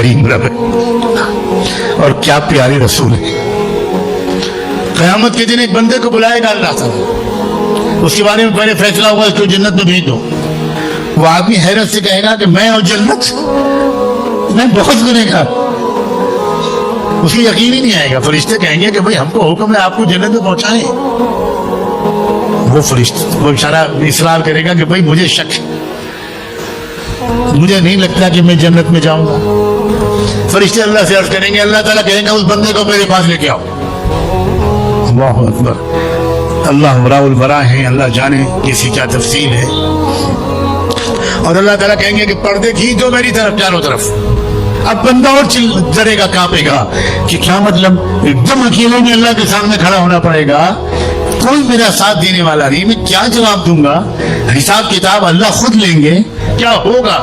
کریم رب ہے اور کیا پیارے رسول ہے۔ قیامت کے دن ایک بندے کو بلائے گا اللہ تعالیٰ، اس کے بارے میں پہلے فیصلہ ہوگا اس کو جنت میں بھیج دو۔ وہ آدمی حیرت سے کہے گا کہ میں اور جنت، میں بہت گنہگار، اس کو یقین ہی نہیں آئے گا۔ فرشتے کہیں گے کہ بھئی ہم کو حکم ہے آپ کو جنت میں پہنچائیں۔ وہ فرشتے وہ اشارہ اصرار کرے گا کہ بھئی مجھے شک ہے، مجھے نہیں لگتا کہ میں جنت میں جاؤں گا۔ فرشتے اللہ سے عرض کریں گے، اللہ تعالیٰ کہیں گے اس بندے کو میرے پاس لے کے آؤ۔ اللہ اکبر، اللہ وراء الورا ہے، اللہ جانے کسی کیا تفصیل ہے۔ اور اللہ تعالیٰ کہیں گے کہ پردے کھینچ دو میری طرف، چاروں طرف۔ اب بندہ اور ڈرے گا، کانپے گا کہ کیا مطلب ایک دم اکیلے میں اللہ کے سامنے کھڑا ہونا پڑے گا، کوئی میرا ساتھ دینے والا نہیں، میں کیا جواب دوں گا؟ حساب کتاب اللہ خود لیں گے، کیا ہوگا؟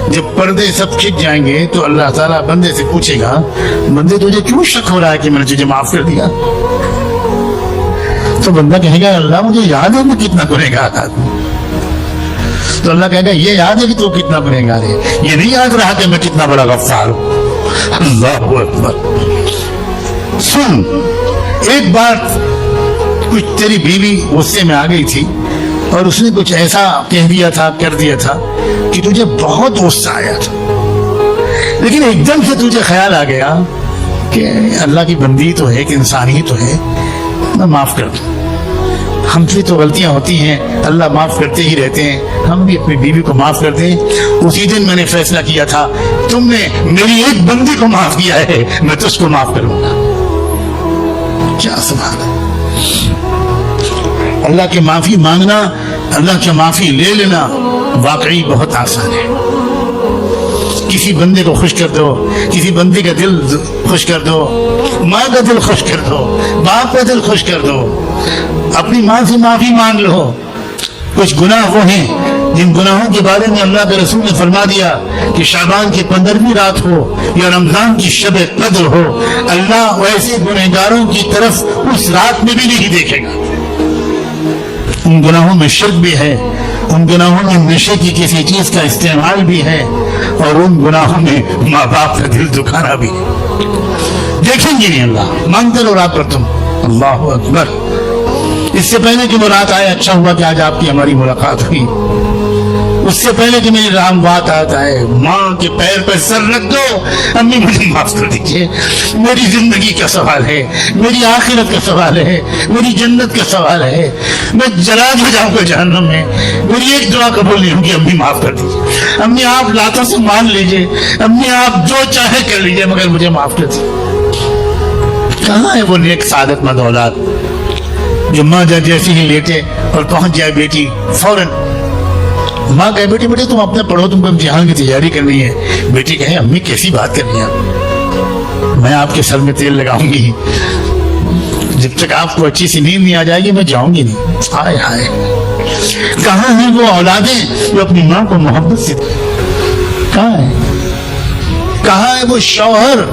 جب پردے سب کھنچ جائیں گے تو اللہ تعالیٰ بندے سے پوچھے گا، بندے تجھے کیوں شک ہو رہا ہے کہ میں نے تجھے معاف کر دیا؟ تو بندہ کہے گا اللہ مجھے یاد ہے میں کتنا گنہگار آدمی۔ تو اللہ کہے گا یہ یاد ہے کہ تو کتنا گنہگار ہے، یہ نہیں یاد رہا کہ میں کتنا بڑا غفار ہوں۔ اللہ اکبر۔ سن، ایک بار کچھ تیری بیوی غصے میں آ گئی تھی اور اس نے کچھ ایسا کہہ دیا تھا، کر دیا تھا کہ تجھے بہت غصہ آیا تھا، لیکن ایک دم سے تجھے خیال آ گیا کہ اللہ کی بندی تو ہے، ایک انسان ہی تو ہے، میں معاف کر دوں۔ ہم سے تو غلطیاں ہوتی ہیں، اللہ معاف کرتے ہی رہتے ہیں، ہم بھی اپنی بیوی کو معاف کر دیں۔ اسی دن میں نے فیصلہ کیا تھا تم نے میری ایک بندی کو معاف کیا ہے، میں تجھ کو معاف کروں گا۔ کیا سبحان ہے! اللہ کی معافی مانگنا، اللہ کی معافی لے لینا واقعی بہت آسان ہے۔ کسی بندے کو خوش کر دو، کسی بندے کا دل خوش کر دو، ماں کا دل خوش کر دو، باپ کا دل خوش کر دو، اپنی ماں سے معافی مانگ لو۔ کچھ گناہ وہ ہیں جن گناہوں کے بارے میں اللہ کے رسول نے فرما دیا کہ شعبان کی 15ویں رات ہو یا رمضان کی شب قدر ہو، اللہ ایسے گنہگاروں کی طرف اس رات میں بھی نہیں دیکھے گا۔ ان گناہوں میں شرک بھی ہے، ان گناہوں میں نشے کی کسی چیز کا استعمال بھی ہے، اور ان گناہوں میں ماں باپ کا دل دکھانا بھی ہے۔ دیکھیں گے نہیں اللہ، مانگتے رہو رات پر تم۔ اللہ اکبر۔ اس سے پہلے کہ وہ رات آئے، اچھا ہوا کہ آج آپ کی ہماری ملاقات ہوئی۔ اس سے پہلے کہ میری رام بات آتا ہے، ماں کے پیر پر سر رکھ دو، امی مجھے معاف کر دیجیے، میری زندگی کا سوال ہے، میری آخرت کا سوال ہے، میری جنت کا سوال ہے، میں جلا دیا جاؤں گا جہنم میں، میری ایک دعا قبول نہیں ہوگی، امی معاف کر دیجیے، امی آپ لاتوں سے مان لیجیے، امی آپ جو چاہے کر لیجیے مگر مجھے معاف کر دیجیے۔ کہاں ہے وہ نیک سعادت مند اولاد جو ماں جیسی ہی لیٹے اور پہنچ جائے بیٹی فوراً، ماں کہے بیٹی بیٹے تم اپنے پڑھو، تم کو امتحان کی تیاری کرنی ہے، بیٹی کہے امی کیسی بات کرنی ہے، میں آپ کے سر میں تیل لگاؤں گی، جب تک آپ کو اچھی سی نیند نہیں آ جائے گی میں جاؤں گی نہیں۔ ہائے ہائے، کہاں ہیں وہ اولادیں جو اپنی ماں کو محبت سے، کہاں ہے؟ کہاں ہے وہ شوہر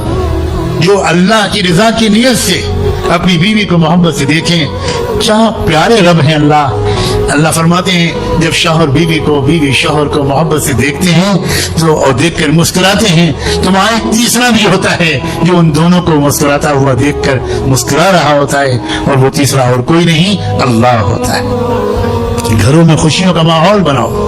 جو اللہ کی رضا کی نیت سے اپنی بیوی کو محبت سے دیکھیں؟ کیا پیارے رب ہیں اللہ۔ اللہ فرماتے ہیں جب شوہر بیوی کو، بیوی شوہر کو محبت سے دیکھتے ہیں تو اور دیکھ کر مسکراتے ہیں تو وہاں ایک تیسرا بھی ہوتا ہے جو ان دونوں کو مسکراتا ہوا دیکھ کر مسکرا رہا ہوتا ہے، اور وہ تیسرا اور کوئی نہیں اللہ ہوتا ہے۔ گھروں میں خوشیوں کا ماحول بناؤ،